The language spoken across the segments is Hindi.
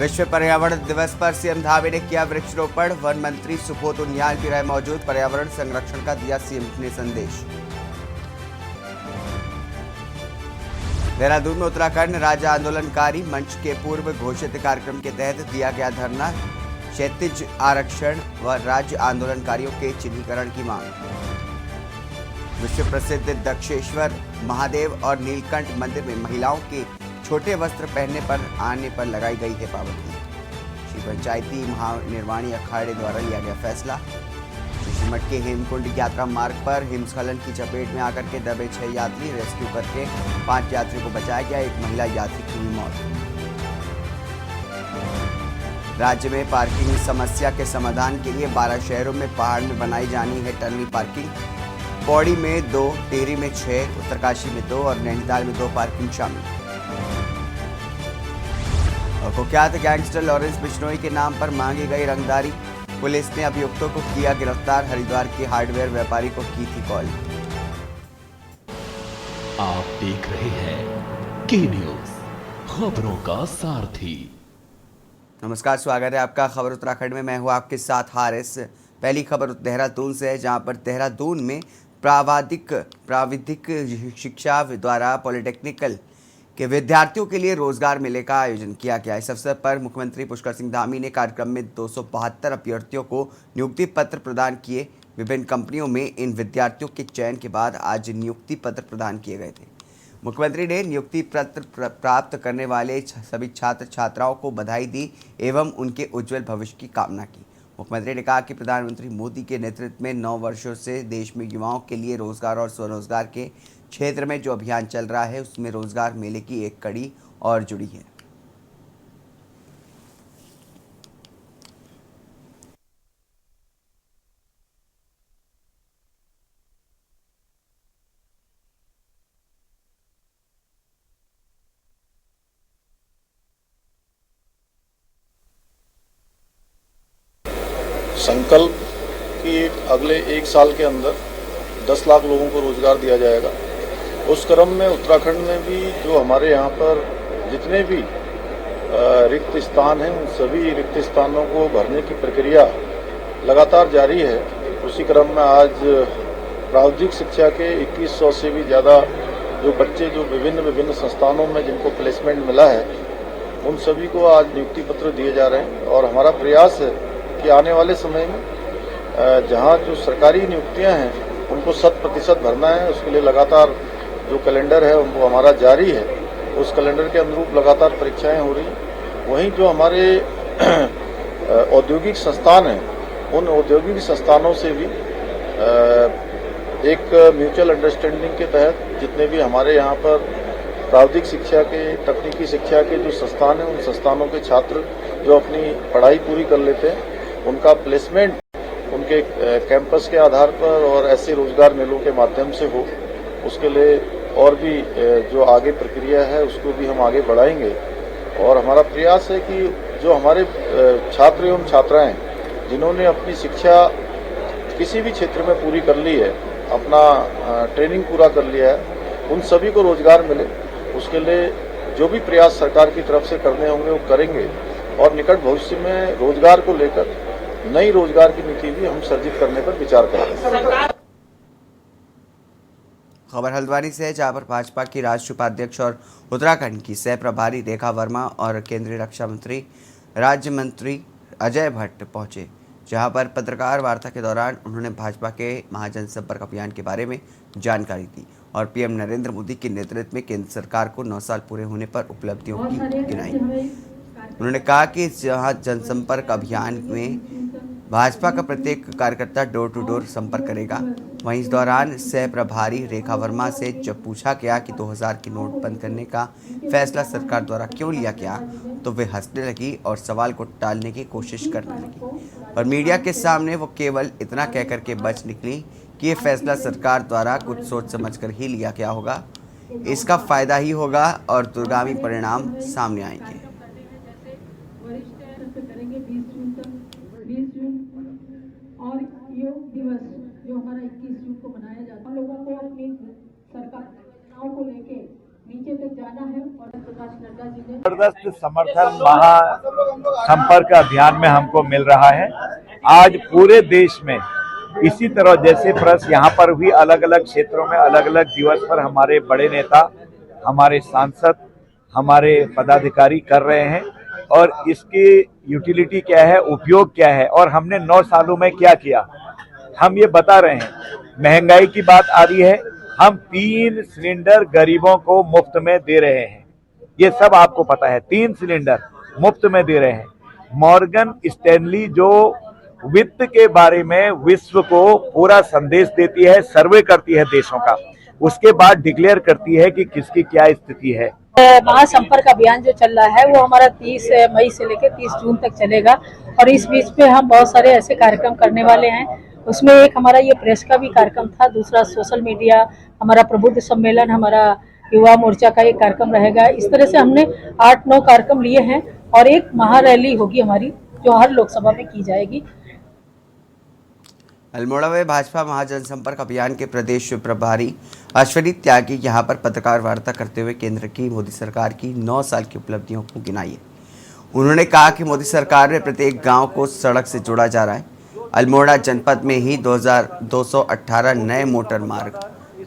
विश्व पर्यावरण दिवस पर सीएम धामी ने किया वृक्षारोपण। वन मंत्री सुबोध उनियाल भी रहे मौजूद। पर्यावरण संरक्षण का दिया सीएम ने संदेश। देहरादून में उत्तराखंड राज्य आंदोलनकारी मंच के पूर्व घोषित कार्यक्रम के तहत दिया गया धरना। क्षैतिज आरक्षण व राज्य आंदोलनकारियों के चिन्हीकरण की मांग। विश्व प्रसिद्ध दक्षेश्वर महादेव और नीलकंठ मंदिर में महिलाओं के छोटे वस्त्र पहनने पर आने पर लगाई गई है पाबंदी। श्री पंचायती महानिर्वाणी अखाड़े द्वारा लिया गया फैसला। जोशीमठ के हेमकुंड यात्रा मार्ग पर हिमस्खलन की चपेट में आकर के दबे 6 यात्री। रेस्क्यू करके 5 यात्रियों को बचाया गया। एक महिला यात्री की हुई मौत। राज्य में पार्किंग समस्या के समाधान के लिए 12 शहरों में पहाड़ में बनाई जानी है टनल पार्किंग। पौड़ी में 2, टिहरी में 6, उत्तरकाशी में 2 और नैनीताल में 2 पार्किंग शामिल। और कुख्यात गैंगस्टर लॉरेंस बिश्नोई के नाम पर मांगी गई रंगदारी। पुलिस ने अभियुक्तों को किया गिरफ्तार। हरिद्वार के हार्डवेयर व्यापारी को की थी कॉल। आप देख रहे हैं के न्यूज, खबरों का सारथी। नमस्कार, स्वागत है आपका खबर उत्तराखंड में। मैं हूं आपके साथ हारिस। पहली खबर देहरादून से है, जहां पर देहरादून में प्राविधिक शिक्षा द्वारा पॉलिटेक्निकल के विद्यार्थियों के लिए रोजगार मेले का आयोजन किया गया। इस अवसर पर मुख्यमंत्री पुष्कर सिंह धामी ने कार्यक्रम में 272 अभ्यर्थियों को नियुक्ति पत्र प्रदान किए। विभिन्न कंपनियों में इन विद्यार्थियों के चयन के बाद आज नियुक्ति पत्र प्रदान किए गए थे। मुख्यमंत्री ने नियुक्ति पत्र प्राप्त करने वाले सभी छात्र छात्राओं को बधाई दी एवं उनके उज्जवल भविष्य की कामना की। मुख्यमंत्री ने कहा कि प्रधानमंत्री मोदी के नेतृत्व में 9 वर्षों से देश में युवाओं के लिए रोजगार और स्वरोजगार के क्षेत्र में जो अभियान चल रहा है, उसमें रोजगार मेले की एक कड़ी और जुड़ी है। संकल्प कि अगले 1 साल के अंदर 10 लाख लोगों को रोजगार दिया जाएगा। उस क्रम में उत्तराखंड में भी जो हमारे यहाँ पर जितने भी रिक्त स्थान हैं, उन सभी रिक्त स्थानों को भरने की प्रक्रिया लगातार जारी है। उसी क्रम में आज प्राविधिक शिक्षा के 2100 से भी ज़्यादा जो बच्चे जो विभिन्न संस्थानों में जिनको प्लेसमेंट मिला है, उन सभी को आज नियुक्ति पत्र दिए जा रहे हैं। और हमारा प्रयास है कि आने वाले समय में जहाँ जो सरकारी नियुक्तियाँ हैं उनको 100% भरना है। उसके लिए लगातार जो कैलेंडर है वो हमारा जारी है। उस कैलेंडर के अनुरूप लगातार परीक्षाएं हो रही हैं। वहीं जो हमारे औद्योगिक संस्थान हैं, उन औद्योगिक संस्थानों से भी एक म्यूचुअल अंडरस्टैंडिंग के तहत जितने भी हमारे यहाँ पर प्राविधिक शिक्षा के, तकनीकी शिक्षा के जो संस्थान हैं, उन संस्थानों के छात्र जो अपनी पढ़ाई पूरी कर लेते हैं, उनका प्लेसमेंट उनके कैंपस के आधार पर और ऐसे रोजगार मेलों के माध्यम से हो, उसके लिए और भी जो आगे प्रक्रिया है उसको भी हम आगे बढ़ाएंगे। और हमारा प्रयास है कि जो हमारे छात्र एवं छात्राएं जिन्होंने अपनी शिक्षा किसी भी क्षेत्र में पूरी कर ली है, अपना ट्रेनिंग पूरा कर लिया है, उन सभी को रोजगार मिले। उसके लिए जो भी प्रयास सरकार की तरफ से करने होंगे वो करेंगे। और निकट भविष्य में रोजगार को लेकर नई रोजगार की नीति भी हम सर्जित करने पर विचार करेंगे। खबर हल्द्वानी से है, जहां पर भाजपा की राष्ट्रीय उपाध्यक्ष और उत्तराखंड की सह प्रभारी रेखा वर्मा और केंद्रीय रक्षा मंत्री राज्य मंत्री अजय भट्ट पहुंचे। जहां पर पत्रकार वार्ता के दौरान उन्होंने भाजपा के महाजनसंपर्क अभियान के बारे में जानकारी दी और पीएम नरेंद्र मोदी के नेतृत्व में केंद्र सरकार को 9 साल पूरे होने पर उपलब्धियों की गिनाई। उन्होंने कहा कि जहां जनसंपर्क अभियान में भाजपा का प्रत्येक कार्यकर्ता डोर टू डोर संपर्क करेगा, वहीं इस दौरान सह प्रभारी रेखा वर्मा से जब पूछा गया कि 2000 के नोट बंद करने का फैसला सरकार द्वारा क्यों लिया गया, तो वे हंसने लगी और सवाल को टालने की कोशिश करने लगी। और मीडिया के सामने वो केवल इतना कहकर के बच निकली कि ये फैसला सरकार द्वारा कुछ सोच समझ कर ही लिया गया होगा, इसका फायदा ही होगा और दूरगामी परिणाम सामने आएंगे। और योग दिवस जो हमारा 21 जून को मनाया जाता है, लोगों को अपनी सरकार योजनाओं को लेके नीचे तक जाना है और प्रकाश रीवा जिले जबरदस्त समर्थन महासंपर्क अभियान में हमको मिल रहा है। आज पूरे देश में इसी तरह जैसे प्रेस यहाँ पर भी अलग अलग क्षेत्रों में अलग अलग दिवस पर हमारे बड़े नेता, हमारे सांसद, हमारे पदाधिकारी कर रहे हैं और इसकी यूटिलिटी क्या है, उपयोग क्या है और हमने 9 सालों में क्या किया हम ये बता रहे हैं। महंगाई की बात आ रही है, हम 3 सिलेंडर गरीबों को मुफ्त में दे रहे हैं, ये सब आपको पता है। 3 सिलेंडर मुफ्त में दे रहे हैं। मॉर्गन स्टैनली जो वित्त के बारे में विश्व को पूरा संदेश देती है, सर्वे करती है देशों का, उसके बाद डिक्लेयर करती है कि किसकी क्या स्थिति है। महासंपर्क अभियान जो चल रहा है वो हमारा 30 मई से लेकर 30 जून तक चलेगा और इस बीच पे हम बहुत सारे ऐसे कार्यक्रम करने वाले हैं। उसमें एक हमारा ये प्रेस का भी कार्यक्रम था, दूसरा सोशल मीडिया, हमारा प्रबुद्ध सम्मेलन, हमारा युवा मोर्चा का एक कार्यक्रम रहेगा। इस तरह से हमने 8-9 कार्यक्रम लिए हैं और एक महारैली होगी हमारी जो हर लोकसभा में की जाएगी। अल्मोड़ा में भाजपा महाजनसंपर्क अभियान के प्रदेश प्रभारी अश्वनी त्यागी यहाँ पर पत्रकार वार्ता करते हुए केंद्र की मोदी सरकार की 9 साल की उपलब्धियों को गिनाई है। उन्होंने कहा कि मोदी सरकार में प्रत्येक गांव को सड़क से जोड़ा जा रहा है। अल्मोड़ा जनपद में ही 2218 नए मोटर मार्ग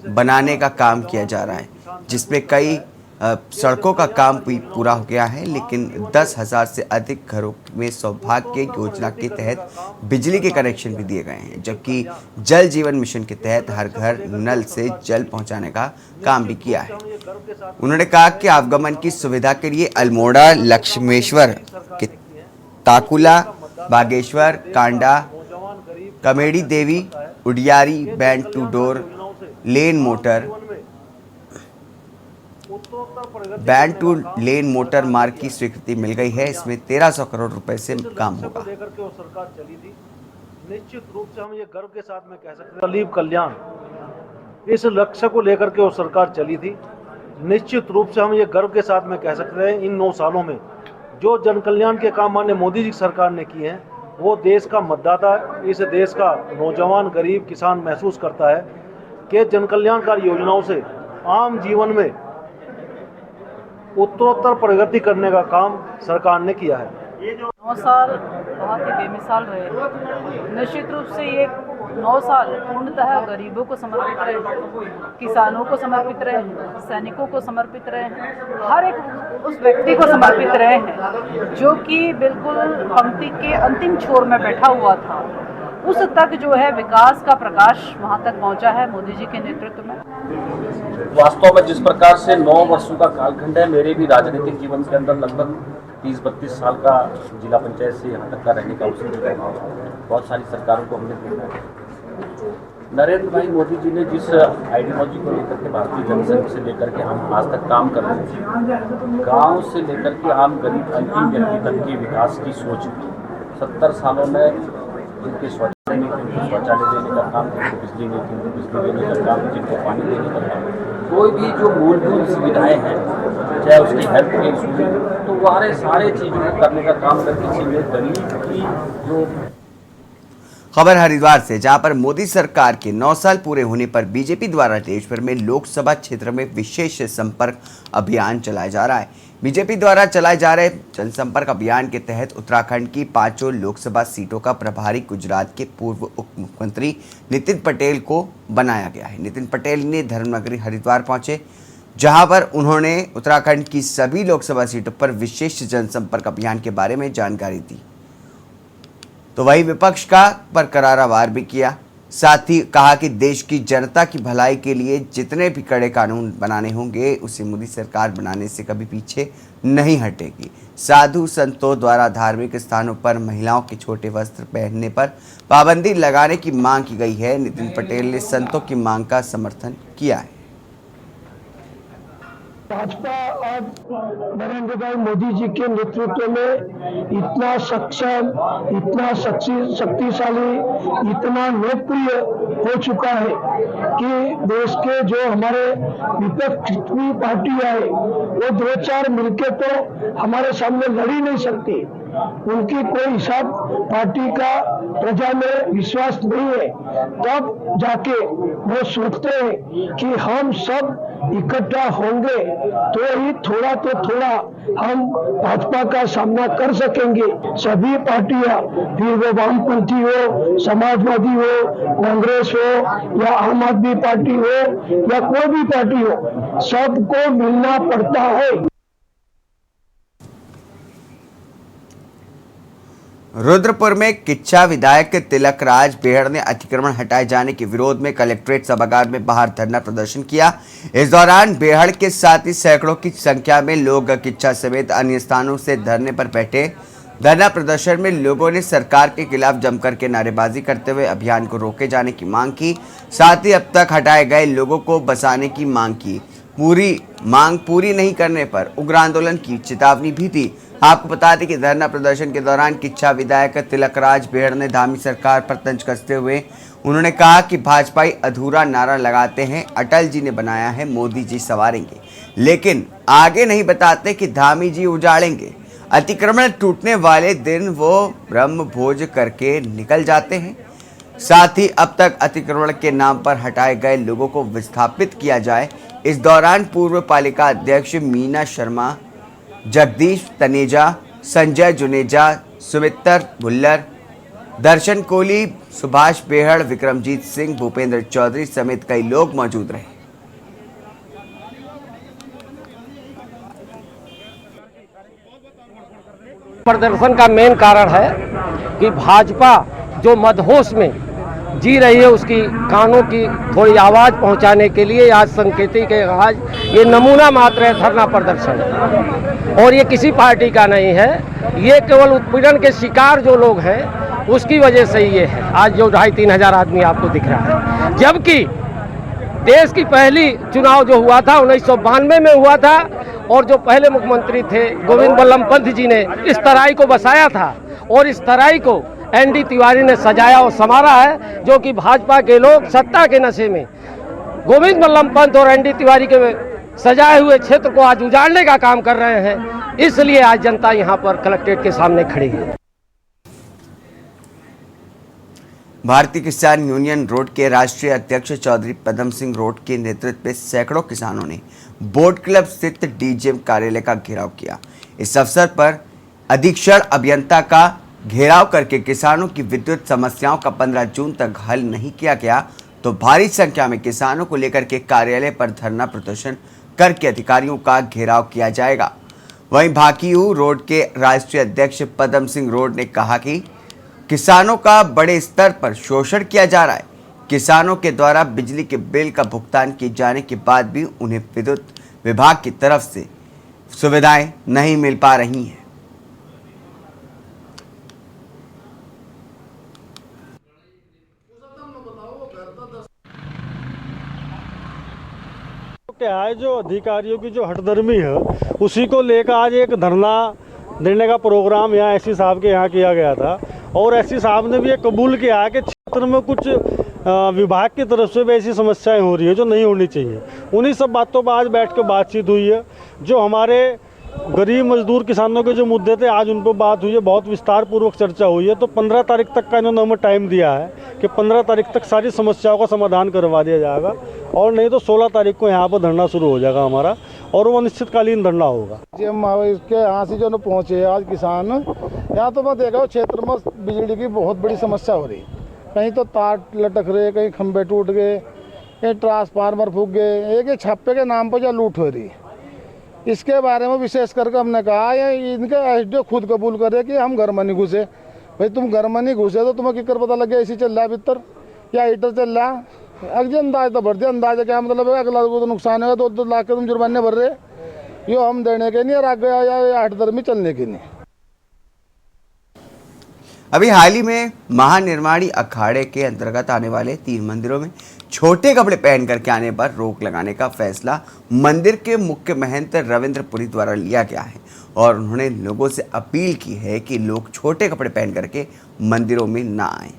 बनाने का काम किया जा रहा है, जिसमें कई सड़कों का काम भी पूरा हो गया है, लेकिन 10,000 से अधिक घरों में सौभाग्य योजना के तहत बिजली के कनेक्शन भी दिए गए हैं, जबकि जल जीवन मिशन के तहत हर घर नल से जल पहुंचाने का काम भी किया है। उन्होंने कहा कि आवागमन की सुविधा के लिए Almora, Lakshmeshwar, Takula, Bageshwar, Kanda, Kamedi Devi, Udiyari, band to Dor band two lane motor मार्ग की स्वीकृति मिल गई है। इसमें 1300 करोड़ रुपए से काम होगा। सरकार चली थी, निश्चित रूप से हम ये गर्व के साथ में कह सकते हैं गरीब कल्याण, इस लक्ष्य को लेकर के वो सरकार चली थी। निश्चित रूप से हम ये गर्व के साथ में कह सकते हैं इन 9 सालों में जो जन कल्याण के काम माननीय मोदी जी सरकार ने किए हैं, वो देश का मतदाता, इस देश का नौजवान, गरीब, किसान महसूस करता है कि जन कल्याणकारी योजनाओं से आम जीवन में उत्तरोत्तर प्रगति करने का काम सरकार ने किया है। 9 साल बहुत ही बेमिसाल रहे। निश्चित रूप से ये 9 साल पूर्णतः गरीबों को समर्पित रहे, किसानों को समर्पित रहे, सैनिकों को समर्पित रहे, हर एक उस व्यक्ति को समर्पित रहे हैं जो कि बिल्कुल पंक्ति के अंतिम छोर में बैठा हुआ था। उस तक जो है विकास का प्रकाश वहां तक पहुंचा है मोदी जी के नेतृत्व में। वास्तव में जिस प्रकार से 9 वर्षों का कालखंड है, मेरे भी राजनीतिक जीवन के अंदर लगभग 30-32 साल का जिला पंचायत से यहाँ तक का रहने का अवसर मिला है। बहुत सारी सरकारों को हमने देखा है। नरेंद्र भाई मोदी जी ने जिस आइडियोलॉजी को लेकर के भारतीय जनसंघ से लेकर के हम आज तक काम कर रहे हैं, गाँव से लेकर के आम गरीब अंतिम व्यक्ति तक के विकास की सोच 70 सालों में जिनके शौचालय नहीं थे उनको शौचालय देने का काम, जिनको बिजली नहीं थी उनको बिजली देने का काम, जिनको पानी देने का काम, कोई भी जो मूलभूत सुविधाएं हैं, चाहे उसकी हेल्थ केयर सुविधा, तो वो सारे चीज़ों को करने का काम करके इसीलिए गरीब की जो। खबर हरिद्वार से, जहां पर मोदी सरकार के 9 साल पूरे होने पर बीजेपी द्वारा देश भर में लोकसभा क्षेत्र में विशेष संपर्क अभियान चलाया जा रहा है। बीजेपी द्वारा चलाए जा रहे जनसंपर्क अभियान के तहत उत्तराखंड की 5 लोकसभा सीटों का प्रभारी गुजरात के पूर्व उप मुख्यमंत्री नितिन पटेल को बनाया गया है। नितिन पटेल ने धर्मनगरी हरिद्वार पहुंचे, जहां पर उन्होंने उत्तराखंड की सभी लोकसभा सीटों पर विशेष जनसंपर्क अभियान के बारे में जानकारी दी। तो वही विपक्ष का पर करारा वार भी किया। साथ ही कहा कि देश की जनता की भलाई के लिए जितने भी कड़े कानून बनाने होंगे उसे मोदी सरकार बनाने से कभी पीछे नहीं हटेगी। साधु संतों द्वारा धार्मिक स्थानों पर महिलाओं के छोटे वस्त्र पहनने पर पाबंदी लगाने की मांग की गई है। नितिन पटेल ने संतों की मांग का समर्थन किया है। भाजपा आज नरेंद्र भाई मोदी जी के नेतृत्व में इतना सक्षम, इतना शक्तिशाली, इतना लोकप्रिय हो चुका है कि देश के जो हमारे विपक्षी पार्टियां है वो 2-4 मिलके तो हमारे सामने लड़ ही नहीं सकती। उनकी कोई हिसाब पार्टी का प्रजा में विश्वास नहीं है, तब जाके वो सोचते हैं कि हम सब इकट्ठा होंगे तो ही थोड़ा तो थोड़ा हम भाजपा का सामना कर सकेंगे। सभी पार्टियां, फिर वो वामपंथी हो, समाजवादी हो, कांग्रेस हो या आम आदमी पार्टी हो या कोई भी पार्टी हो, सबको मिलना पड़ता है। रुद्रपुर में किच्छा विधायक तिलक राज बेहड़ ने अतिक्रमण हटाए जाने के विरोध में कलेक्ट्रेट सभागार में बाहर धरना प्रदर्शन किया। इस दौरान बेहड़ के साथ ही सैकड़ों की संख्या में लोग किच्छा समेत अन्य स्थानों से धरने पर बैठे। धरना प्रदर्शन में लोगों ने सरकार के खिलाफ जमकर के नारेबाजी करते हुए अभियान को रोके जाने की मांग की, साथ ही अब तक हटाए गए लोगों को बसाने की मांग की। मांग पूरी नहीं करने पर उग्र आंदोलन की चेतावनी भी दी। आपको बता दें कि धरना प्रदर्शन के दौरान किच्छा विधायक तिलक राज बेहड़ ने धामी सरकार पर तंज कसते हुए उन्होंने कहा कि भाजपाई अधूरा नारा लगाते हैं, अटल जी ने बनाया है, मोदी जी संवारेंगे, लेकिन आगे नहीं बताते कि धामी जी उजाड़ेंगे। अतिक्रमण टूटने वाले दिन वो ब्रह्म भोज करके निकल जाते हैं। साथ ही अब तक अतिक्रमण के नाम पर हटाए गए लोगों को विस्थापित किया जाए। इस दौरान पूर्व पालिका अध्यक्ष मीना शर्मा, जगदीश तनेजा, संजय जुनेजा, सुमित्र भुल्लर, दर्शन कोहली, सुभाष बेहड़, विक्रमजीत सिंह, भूपेंद्र चौधरी समेत कई लोग मौजूद रहे। प्रदर्शन का मेन कारण है कि भाजपा जो मदहोश में जी रही है उसकी कानों की थोड़ी आवाज़ पहुंचाने के लिए आज संकेतिक है, आज ये नमूना मात्र है धरना प्रदर्शन, और ये किसी पार्टी का नहीं है, ये केवल उत्पीड़न के शिकार जो लोग हैं उसकी वजह से ये है। आज जो 2,500-3 हज़ार आदमी आपको दिख रहा है, जबकि देश की पहली चुनाव जो हुआ था 1992 में हुआ था, और जो पहले मुख्यमंत्री थे गोविंद बल्लभ पंत जी ने इस तराई को बसाया था, और इस तराई को एनडी तिवारी ने सजाया और संवारा है, जो कि भाजपा के लोग सत्ता के नशे में गोविंद बल्लभ पंत और एनडी तिवारी के सजाए हुए क्षेत्र को आज उजाड़ने का काम कर रहे हैं। इसलिए आज जनता यहाँ पर कलेक्ट्रेट के सामने खड़ी है। भारतीय किसान यूनियन रोड के राष्ट्रीय अध्यक्ष चौधरी पदम सिंह रोड के नेतृत्व में सैकड़ों किसानों ने बोट क्लब स्थित डीजीएम कार्यालय का घेराव किया। इस अवसर पर अधीक्षण अभियंता का घेराव करके किसानों की विद्युत समस्याओं का 15 जून तक हल नहीं किया गया तो भारी संख्या में किसानों को लेकर के कार्यालय पर धरना प्रदर्शन करके अधिकारियों का घेराव किया जाएगा। वहीं भाकियू रोड के राष्ट्रीय अध्यक्ष पदम सिंह रोड ने कहा कि किसानों का बड़े स्तर पर शोषण किया जा रहा है। किसानों के द्वारा बिजली के बिल का भुगतान किए जाने के बाद भी उन्हें विद्युत विभाग की तरफ से सुविधाएं नहीं मिल पा रही हैं। क्या है, जो अधिकारियों की जो हठधर्मी है उसी को लेकर आज एक धरना देने का प्रोग्राम यहाँ एसपी साहब के यहाँ किया गया था, और एसपी साहब ने भी ये कबूल किया है कि क्षेत्र में कुछ विभाग की तरफ से भी ऐसी समस्याएं हो रही है जो नहीं होनी चाहिए। उन्हीं सब बातों पर आज बैठ कर बातचीत हुई है। जो हमारे गरीब मजदूर किसानों के जो मुद्दे थे आज उन पर बात हुई है, बहुत विस्तार पूर्वक चर्चा हुई है। तो 15 तारीख तक का इन्होंने हमें टाइम दिया है कि 15 तारीख तक सारी समस्याओं का समाधान करवा दिया जाएगा, और नहीं तो 16 तारीख को यहाँ पर धरना शुरू हो जाएगा हमारा, और वो अनिश्चितकालीन धरना होगा। इसके यहाँ से जो पहुँचे आज किसान यहाँ, तो मैं देखा क्षेत्र में बिजली की बहुत बड़ी समस्या हो रही है। कहीं तो तार लटक रहे, कहीं खंभे टूट गए, कहीं ट्रांसफार्मर फूक गए, एक छापे के नाम पर जो लूट हो रही है, इसके बारे में विशेष करके हमने कहा है इनके एसडीओ खुद कबूल करे कि हम घर में नहीं घुसे। भाई तुम घर में नहीं घुसे तो तुम्हें किकर पता लग गया एसी चल रहा है भीतर या हीटर चल रहा है। अगले अंदाज तो भर दिया, अंदाजा क्या मतलब है, अगला को तो नुकसान होगा, 2-2 लाख के तुम जुर्माने भर रहे, यो हम देने के नहीं और आगे या हठधर्मी चलने के नहीं। अभी हाल ही में महानिर्माणी अखाड़े के अंतर्गत आने वाले 3 मंदिरों में छोटे कपड़े पहन करके आने पर रोक लगाने का फैसला मंदिर के मुख्य महंत रविंद्रपुरी द्वारा लिया गया है, और उन्होंने लोगों से अपील की है कि लोग छोटे कपड़े पहन करके मंदिरों में ना आएं।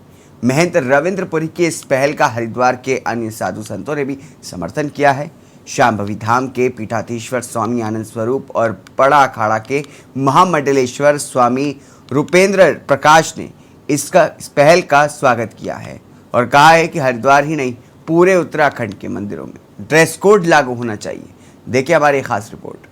महंत रविंद्रपुरी की इस पहल का हरिद्वार के अन्य साधु संतों ने भी समर्थन किया है। शांभवी धाम के पीठाधीश्वर स्वामी आनंद स्वरूप और बड़ा अखाड़ा के महामंडलेश्वर स्वामी रूपेंद्र प्रकाश ने इस पहल का स्वागत किया है और कहा है कि हरिद्वार ही नहीं पूरे उत्तराखंड के मंदिरों में ड्रेस कोड लागू होना चाहिए। देखिए हमारी खास रिपोर्ट।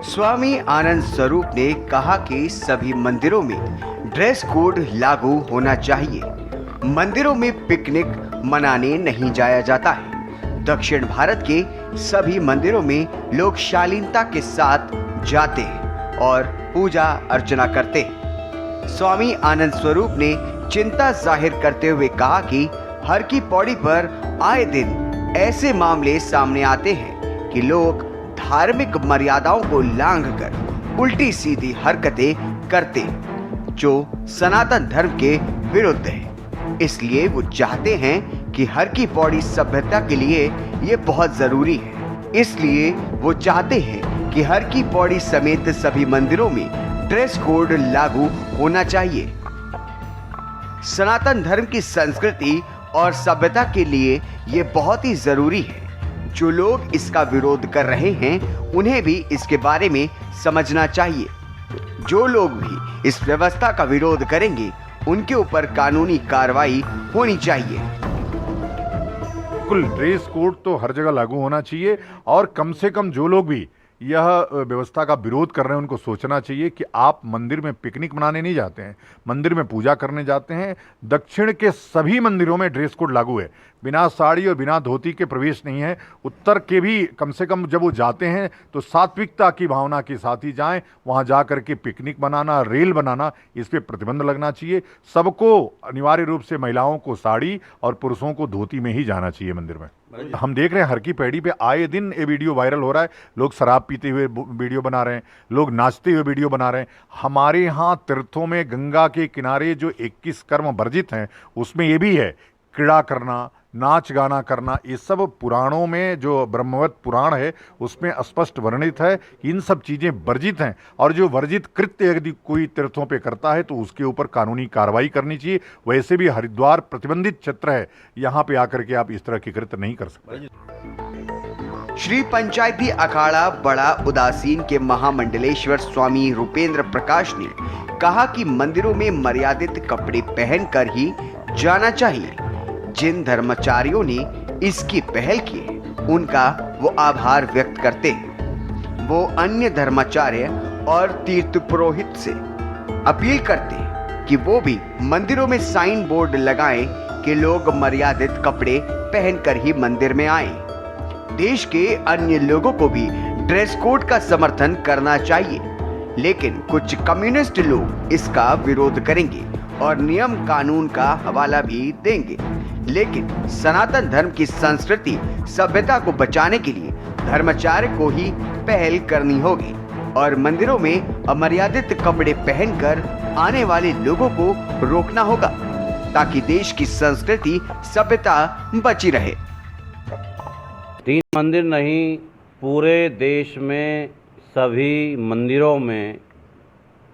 स्वामी आनंद स्वरूप ने कहा कि सभी मंदिरों में ड्रेस कोड लागू होना चाहिए। मंदिरों में पिकनिक मनाने नहीं जाया जाता है। दक्षिण भारत के सभी मंदिरों में लोग शालीनता के साथ जाते हैं और पूजा अर्चना करते हैं। स्वामी आनंद स्वरूप ने चिंता जाहिर करते हुए कहा कि हर की पौड़ी पर आए दिन ऐसे मामले सामने आते हैं कि लोग धार्मिक मर्यादाओं को लांघकर उल्टी सीधी हरकतें करते हैं जो सनातन धर्म के विरुद्ध है। इसलिए वो चाहते हैं कि हर की पौड़ी सभ्यता के लिए ये बहुत जरूरी है। इसलिए वो चाहते हैं कि हर की पौड़ी समेत सभी मंदिरों में ड्रेस कोड लागू होना चाहिए। सनातन धर्म की संस्कृति और सभ्यता के लिए ये बहुत ही जरूरी है। जो लोग इसका विरोध कर रहे हैं उन्हें भी इसके बारे में समझना चाहिए। जो लोग भी इस व्यवस्था का विरोध करेंगे उनके ऊपर कानूनी कार्रवाई होनी चाहिए। बिल्कुल, ड्रेस कोड तो हर जगह लागू होना चाहिए और कम से कम जो लोग भी यह व्यवस्था का विरोध कर रहे हैं उनको सोचना चाहिए कि आप मंदिर में पिकनिक मनाने नहीं जाते हैं, मंदिर में पूजा करने जाते हैं। दक्षिण के सभी मंदिरों में ड्रेस कोड लागू है। बिना साड़ी और बिना धोती के प्रवेश नहीं है। उत्तर के भी कम से कम जब वो जाते हैं तो सात्विकता की भावना के साथ ही जाएं। वहाँ जा कर के पिकनिक बनाना, रेल बनाना, इस पे प्रतिबंध लगना चाहिए। सबको अनिवार्य रूप से महिलाओं को साड़ी और पुरुषों को धोती में ही जाना चाहिए मंदिर में। हम देख रहे हैं हर की पैड़ी पे आए दिन ये वीडियो वायरल हो रहा है। लोग शराब पीते हुए वीडियो बना रहे हैं, लोग नाचते हुए वीडियो बना रहे हैं। हमारे यहाँ तीर्थों में गंगा के किनारे जो 21 कर्म वर्जित हैं उसमें ये भी है क्रीड़ा करना, नाच गाना करना। ये सब पुराणों में जो ब्रह्मवत पुराण है उसमें स्पष्ट वर्णित है कि इन सब चीज़ें वर्जित हैं और जो वर्जित कृत्य यदि कोई तीर्थों पे करता है तो उसके ऊपर कानूनी कार्रवाई करनी चाहिए। वैसे भी हरिद्वार प्रतिबंधित क्षेत्र है, यहाँ पे आकर के आप इस तरह के कृत्य नहीं कर सकते। श्री पंचायती अखाड़ा बड़ा उदासीन के महामंडलेश्वर स्वामी रूपेंद्र प्रकाश ने कहा कि मंदिरों में मर्यादित कपड़े पहनकर ही जाना चाहिए। जिन धर्माचार्यों ने इसकी पहल की उनका वो आभार व्यक्त करते हैं। वो अन्य धर्माचार्य और तीर्थ पुरोहित से अपील करते हैं कि वो भी मंदिरों में साइन बोर्ड लगाएं कि लोग मर्यादित कपड़े पहनकर ही मंदिर में आएं। देश के अन्य लोगों को भी ड्रेस कोड का समर्थन करना चाहिए, लेकिन कुछ कम्युनिस्ट लोग इसका विरोध करेंगे और नियम कानून का हवाला भी देंगे। लेकिन सनातन धर्म की संस्कृति सभ्यता को बचाने के लिए धर्माचार्य को ही पहल करनी होगी और मंदिरों में अमर्यादित कपड़े पहनकर आने वाले लोगों को रोकना होगा ताकि देश की संस्कृति सभ्यता बची रहे। 3 मंदिर नहीं, पूरे देश में सभी मंदिरों में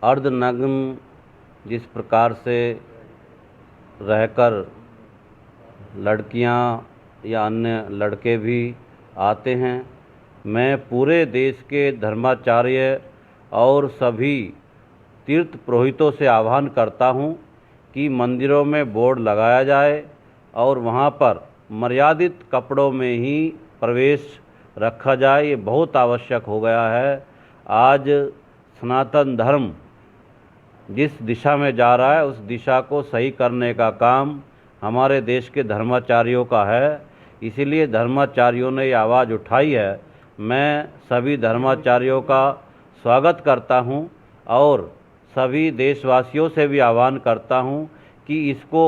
अर्धनग्न जिस प्रकार से रहकर लड़कियां या अन्य लड़के भी आते हैं, मैं पूरे देश के धर्माचार्य और सभी तीर्थ पुरोहितों से आह्वान करता हूं कि मंदिरों में बोर्ड लगाया जाए और वहां पर मर्यादित कपड़ों में ही प्रवेश रखा जाए। ये बहुत आवश्यक हो गया है। आज सनातन धर्म जिस दिशा में जा रहा है उस दिशा को सही करने का काम हमारे देश के धर्माचार्यों का है। इसीलिए धर्माचार्यों ने ये आवाज़ उठाई है। मैं सभी धर्माचार्यों का स्वागत करता हूं और सभी देशवासियों से भी आह्वान करता हूं कि इसको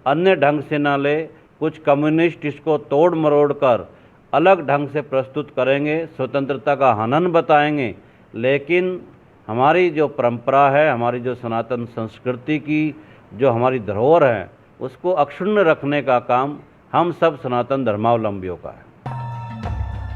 अन्य ढंग से ना ले। कुछ कम्युनिस्ट इसको तोड़ मरोड़ कर अलग ढंग से प्रस्तुत करेंगे, स्वतंत्रता का हनन बताएंगे, लेकिन हमारी जो परंपरा है, हमारी जो सनातन संस्कृति की जो हमारी धरोहर है, उसको अक्षुण्ण रखने का काम हम सब सनातन धर्मावलंबियों का है।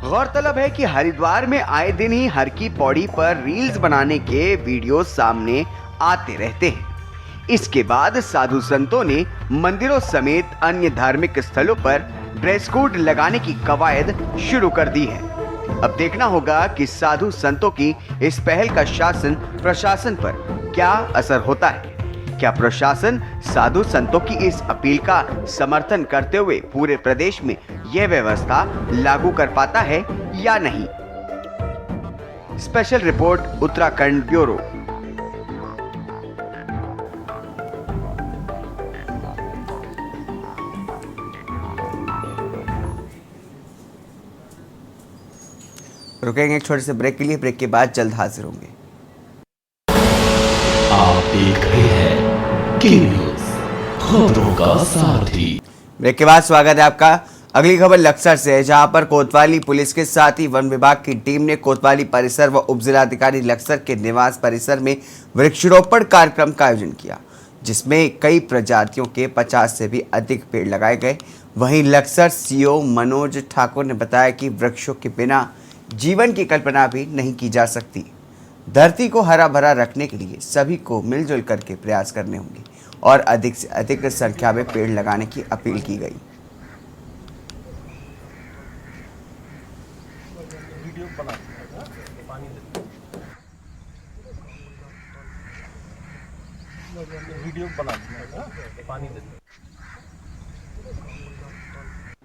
गौरतलब है कि हरिद्वार में आए दिन ही हर की पौड़ी पर रील्स बनाने के वीडियो सामने आते रहते हैं। इसके बाद साधु संतों ने मंदिरों समेत अन्य धार्मिक स्थलों पर ड्रेस कोड लगाने की कवायद शुरू कर दी है। अब देखना होगा कि साधु संतों की इस पहल का शासन प्रशासन पर क्या असर होता है। क्या प्रशासन साधु संतों की इस अपील का समर्थन करते हुए पूरे प्रदेश में यह व्यवस्था लागू कर पाता है या नहीं? Special report Uttarakhand bureau. रुकेंगे एक छोटे से ब्रेक के लिए। ब्रेक के बाद जल्द हाजिर होंगे। आप देख रहे हैं के न्यूज, खबरों का सारथी। ब्रेक के बाद स्वागत है आपका। अगली खबर लक्सर से है, जहां पर कोतवाली पुलिस के साथ ही वन विभाग की टीम ने कोतवाली परिसर व उपजिलाधिकारी लक्सर के निवास परिसर में वृक्षारोपण कार्यक्रम का आयोजन किया, जिसमें कई प्रजातियों के 50 से भी अधिक पेड़ लगाए गए। वहीं लक्सर सीओ मनोज ठाकुर ने बताया कि वृक्षों के बिना जीवन की कल्पना भी नहीं की जा सकती। धरती को हरा भरा रखने के लिए सभी को मिलजुल करके प्रयास करने होंगे और अधिक से अधिक संख्या में पेड़ लगाने की अपील की गई।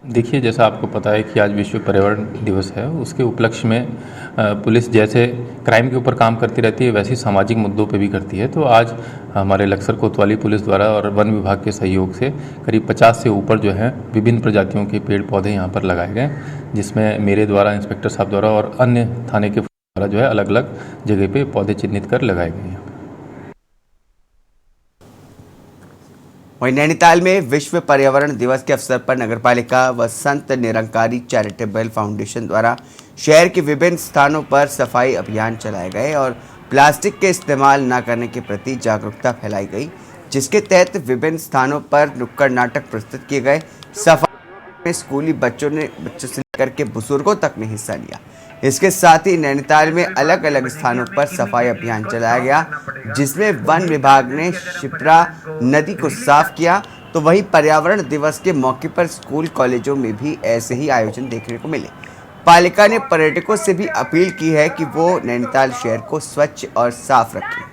देखिए, जैसा आपको पता है कि आज विश्व पर्यावरण दिवस है, उसके उपलक्ष्य में पुलिस जैसे क्राइम के ऊपर काम करती रहती है, वैसे ही सामाजिक मुद्दों पे भी करती है। तो आज हमारे लक्सर कोतवाली पुलिस द्वारा और वन विभाग के सहयोग से करीब 50 से ऊपर जो है विभिन्न प्रजातियों के पेड़ पौधे यहाँ पर लगाए गए, जिसमें मेरे द्वारा, इंस्पेक्टर साहब द्वारा और अन्य थाने के द्वारा जो है अलग अलग जगह पे पौधे चिन्हित कर लगाए गए हैं। वहीं नैनीताल में विश्व पर्यावरण दिवस के अवसर पर नगरपालिका व संत निरंकारी चैरिटेबल फाउंडेशन द्वारा शहर के विभिन्न स्थानों पर सफाई अभियान चलाए गए और प्लास्टिक के इस्तेमाल न करने के प्रति जागरूकता फैलाई गई, जिसके तहत विभिन्न स्थानों पर नुक्कड़ नाटक प्रस्तुत किए गए। सफाई में स्कूली बच्चों से लेकर के बुजुर्गों तक ने हिस्सा लिया। इसके साथ ही नैनीताल में अलग अलग स्थानों पर सफाई अभियान चलाया गया, जिसमें वन विभाग ने शिप्रा नदी को साफ किया। तो वहीं पर्यावरण दिवस के मौके पर स्कूल कॉलेजों में भी ऐसे ही आयोजन देखने को मिले। पालिका ने पर्यटकों से भी अपील की है कि वो नैनीताल शहर को स्वच्छ और साफ रखें।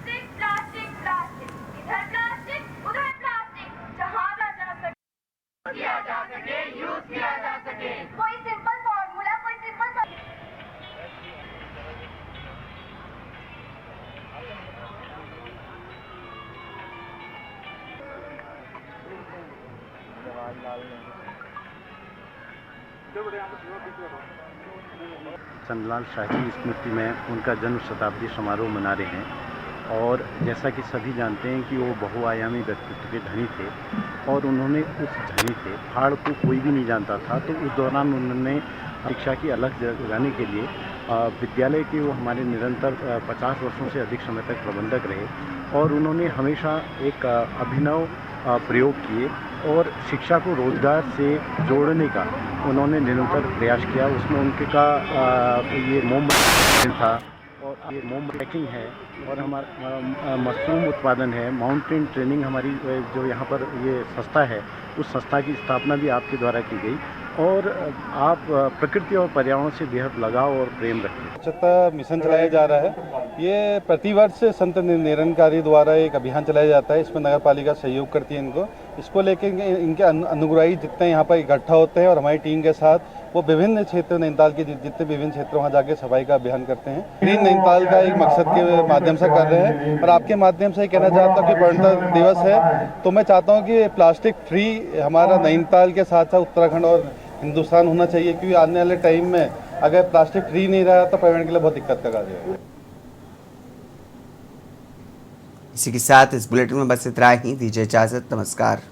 चंदलाल शाह की स्मृति में उनका जन्म शताब्दी समारोह मना रहे हैं। और जैसा कि सभी जानते हैं कि वो बहुआयामी व्यक्तित्व के धनी थे और उन्होंने उस धनी थे पहाड़ को कोई भी नहीं जानता था। तो उस दौरान उन्होंने शिक्षा की अलग जगाने के लिए विद्यालय के वो हमारे निरंतर 50 वर्षों से अधिक समय तक प्रबंधक रहे और उन्होंने हमेशा एक अभिनव प्रयोग किए और शिक्षा को रोजगार से जोड़ने का उन्होंने निरंतर प्रयास किया। उसमें उनके का ये मोमबत्ती था और ये मोमबत्ती है और हमारा मशरूम उत्पादन है। माउंटेन ट्रेनिंग हमारी जो यहाँ पर ये संस्था है, उस संस्था की स्थापना भी आपके द्वारा की गई। और आप प्रकृति और पर्यावरण से बेहद लगाव और प्रेम रखें। स्वच्छता मिशन चलाया जा रहा है। ये प्रतिवर्ष संत निरंकारी द्वारा एक अभियान चलाया जाता है। इसमें नगर पालिका सहयोग करती है इनको। इसको लेके इनके अनुग्राही जितने यहाँ पर इकट्ठा होते हैं और हमारी टीम के साथ वो विभिन्न क्षेत्र नैनीताल के जितने विभिन्न क्षेत्र वहाँ जाके सफाई का अभियान करते हैं। ग्रीन नैनीताल का एक मकसद के माध्यम से कर रहे हैं और आपके माध्यम से कहना चाहता हूँ कि पर्यावरण दिवस है तो मैं चाहता हूँ कि प्लास्टिक फ्री हमारा नैनीताल के साथ साथ उत्तराखंड और हिंदुस्तान होना चाहिए, क्योंकि आने वाले टाइम में अगर प्लास्टिक फ्री नहीं रहा तो पर्यावरण के लिए बहुत दिक्कत का आ जाएगा। इसी के साथ इस बुलेटिन में बस इतना ही। दीजिए इजाजत। नमस्कार।